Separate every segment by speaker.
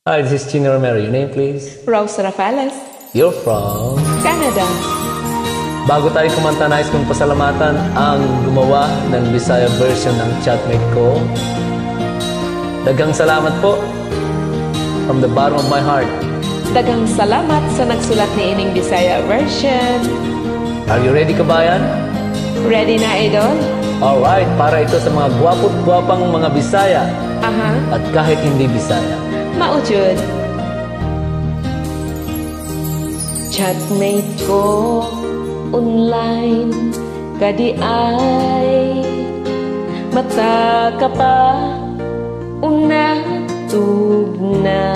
Speaker 1: Hi, this is Chino Romero. Your name, please?
Speaker 2: Rose Rafales,
Speaker 1: You're from?
Speaker 2: Canada.
Speaker 1: Bago tayo kumanta, nais kong pasalamatan ang gumawa ng Bisaya version ng chatmate ko. Daghang salamat po from the bottom of my heart.
Speaker 2: Daghang salamat sa nagsulat ni ining Bisaya version.
Speaker 1: Are you ready, kabayan?
Speaker 2: Ready na, idol?
Speaker 1: Alright, para ito sa mga gwapo't gwapang mga Bisaya
Speaker 2: Aha,
Speaker 1: at kahit hindi Bisaya.
Speaker 2: maujud. Chatmate ko online, kadi ay mata ka pa una tugna.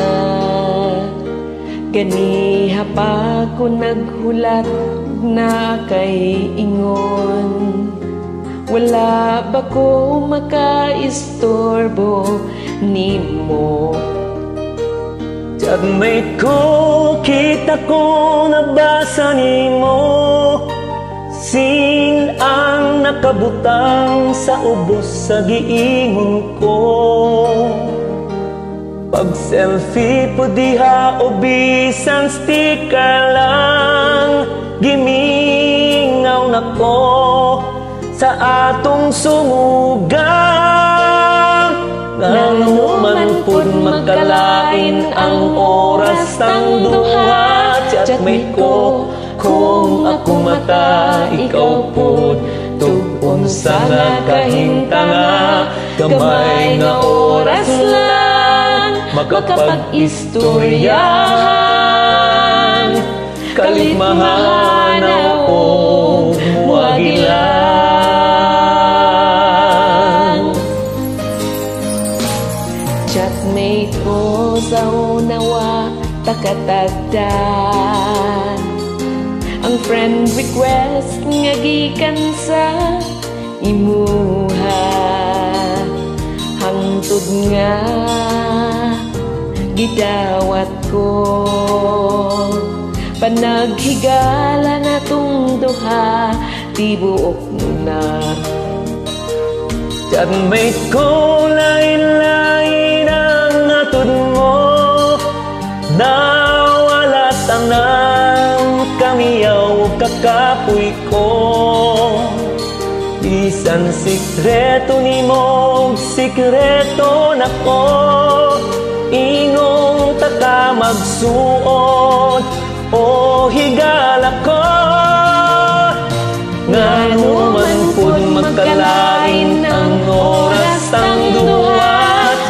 Speaker 2: Ganiha pa ko naghulat na kay ingon, wala ba ko makaistorbo nimo.
Speaker 1: Chatmate ko, kita ko nabasa nimo, sin ang nakabutang sa ubos sa giingon ko. Pag selfie po diha o bisan sticker lang, gimingaw na ko sa atong sumugang. Ngano man pud magkalain ang oras ng duha. Chatmate ko, kung ako mata, ikaw pud tug-on sa nakahintanga. Gamay nga oras lang makapag-istoryahan, kaligmahan o muagilan.
Speaker 2: Chatmate ko sa unawa takatagdan, ang friend request nga gikan sa imuha. Hangtod nga gidawat ko, panaghigala na tong duha, tibuok na.
Speaker 1: Chatmate ko, lain-lain ang natod mo, nawala tanang kamiyaw kakapoy ko. Bisan sikreto nimo, sikreto nako, ingong taka magsuot o higala ko. Ngano man pud magkalain ang oras ang duha.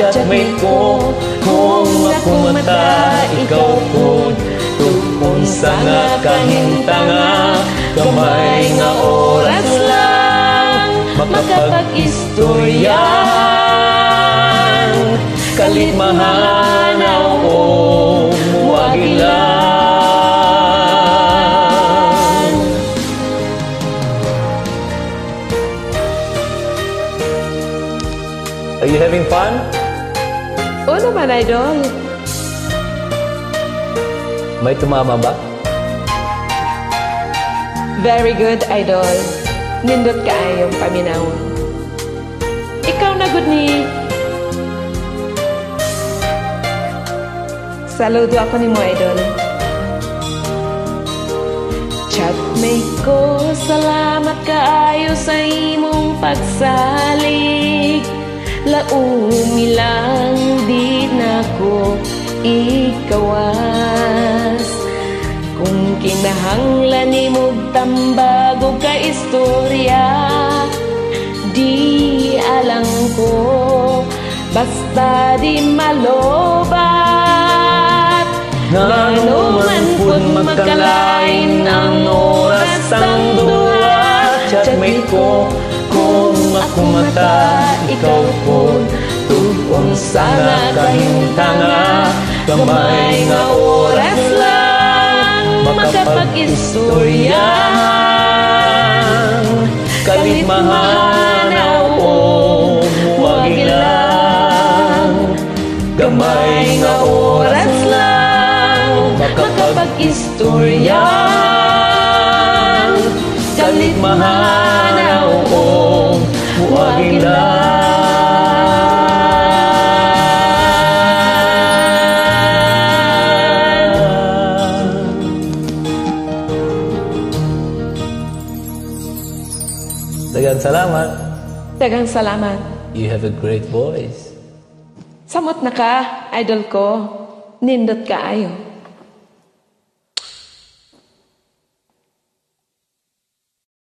Speaker 1: Chatmate ko, kung ako mata, ikaw pud tug-on sa nakahintanga. Gamay nga oras lang makapag-istoryahan, kaligmahan o muagilan. Are you having fun?
Speaker 2: O naman, idol.
Speaker 1: May tumama ba?
Speaker 2: Very good, idol. Nindot ka ayong paminawon. Ikaw na good ni. Saludo ako ni mo, idol. Chatmate ko, salamat kaayo sa imong pagsalig. Laumi lang di na ko ikawas. Kung kinahanglan ni mo tambago ka istorya, di alang ko, basta di malobat. Ngano man pud magkalain ang oras ang duha. Chatmate ko, kung ako mata, ikaw pud tug-on sa nakahintanga. Gamay nga oras lang makapag-istoryahan, kaligmahan o muagilan. Gamay nga oras lang makapag-istoryahan, kaligmahan o muagilan.
Speaker 1: Daghang salamat.
Speaker 2: Daghang salamat.
Speaker 1: You have a great voice.
Speaker 2: Samot na ka, idol ko. Nindot ka ayo.